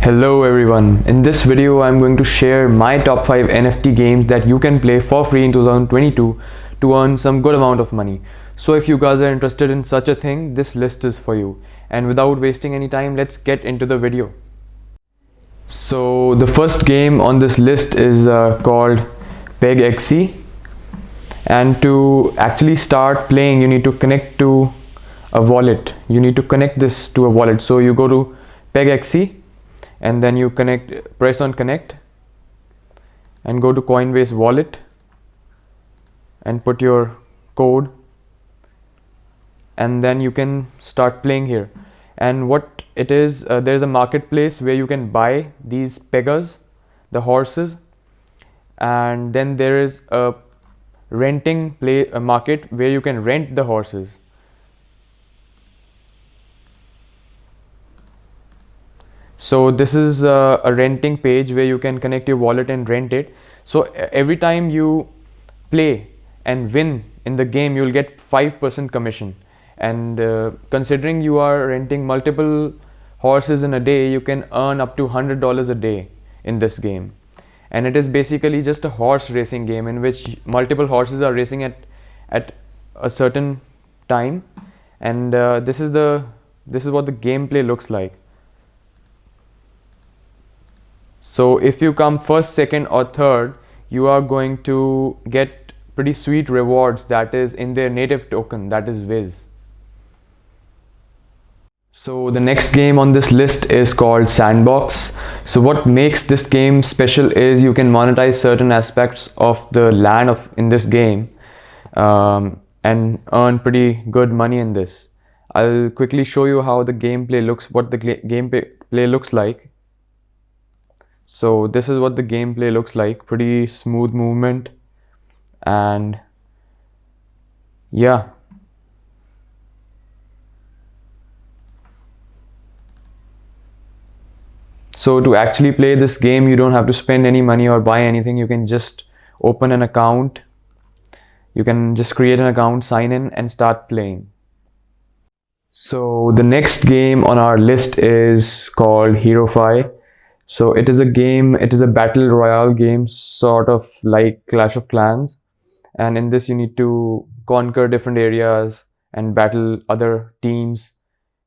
Hello everyone, in this video I'm going to share my top 5 NFT games that you can play for free in 2022 to earn some good amount of money. So if you guys are interested in such a thing, this list is for you. And without wasting any time, let's get into the video. So the first game on this list is called PegXC, and to actually start playing you need to connect to a wallet. You need to connect this to a wallet. So you go to PegXC and then you press on connect and go to Coinbase wallet and put your code, and then you can start playing here. And what it is, there's a marketplace where you can buy these peggers, the horses, and then there is a a market where you can rent the horses. So this is a renting page where you can connect your wallet and rent it. So every time you play and win in the game, you'll get 5% commission. And considering you are renting multiple horses in a day, you can earn up to $100 a day in this game. And it is basically just a horse racing game in which multiple horses are racing at a certain time. And this is what the gameplay looks like. So if you come first, second or third, you are going to get pretty sweet rewards that is in their native token, that is Viz. So the next game on this list is called Sandbox. So what makes this game special is you can monetize certain aspects of the land in this game and earn pretty good money in this. I'll quickly show you how the gameplay looks, what the gameplay looks like. So this is what the gameplay looks like, pretty smooth movement, and yeah. So to actually play this game, you don't have to spend any money or buy anything. You can just open an account. You can just create an account, sign in and start playing. So the next game on our list is called HeroFi. So it is a battle royale game, sort of like Clash of Clans, and in this you need to conquer different areas and battle other teams.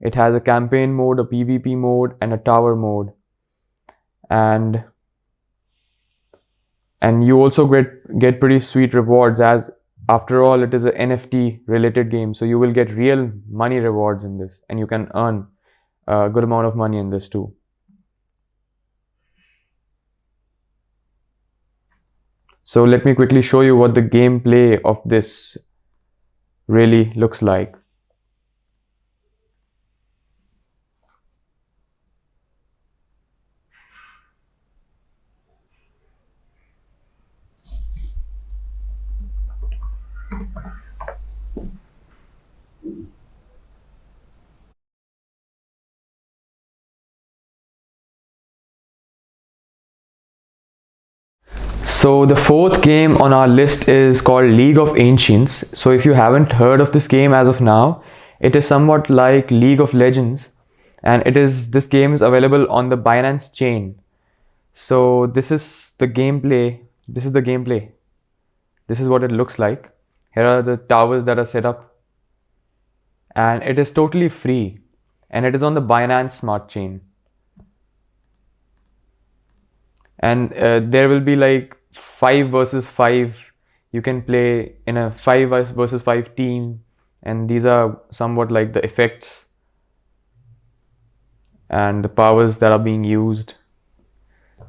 It has a campaign mode, a PvP mode and a tower mode, and you also get pretty sweet rewards, as after all it is an NFT related game, so you will get real money rewards in this and you can earn a good amount of money in this too. So let me quickly show you what the gameplay of this really looks like. So the fourth game on our list is called League of Ancients. So if you haven't heard of this game as of now, it is somewhat like League of Legends, and this game is available on the Binance chain. So this is the gameplay. This is what it looks like. Here are the towers that are set up, and it is totally free, and it is on the Binance Smart Chain. And there will be like 5 versus 5. You can play in a 5 versus 5 team, and these are somewhat like the effects and the powers that are being used.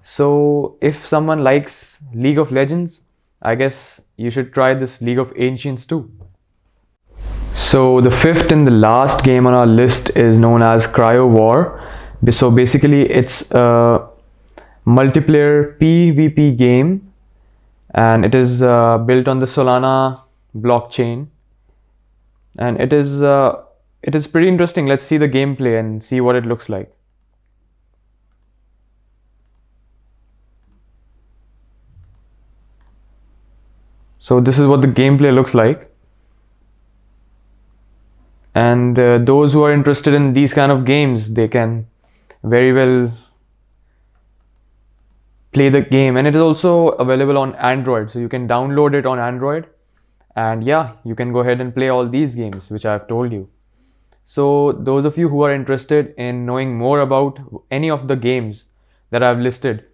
So if someone likes League of Legends, I guess you should try this League of Ancients too. So the fifth and the last game on our list is known as Cryo War. So basically it's a multiplayer PvP game, and it is built on the Solana blockchain, and it is pretty interesting. Let's see the gameplay and see what it looks like. So this is what the gameplay looks like, and those who are interested in these kind of games, they can very well play the game, and it is also available on Android, so you can download it on Android, and yeah, you can go ahead and play all these games which I've told you. So those of you who are interested in knowing more about any of the games that I've listed,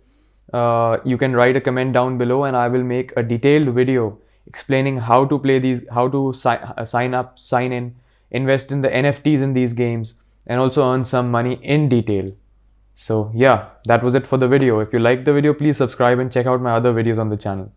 you can write a comment down below and I will make a detailed video explaining how to play these, how to sign up, sign in, invest in the NFTs in these games, and also earn some money in detail. So yeah, that was it for the video. If you liked the video, please subscribe and check out my other videos on the channel.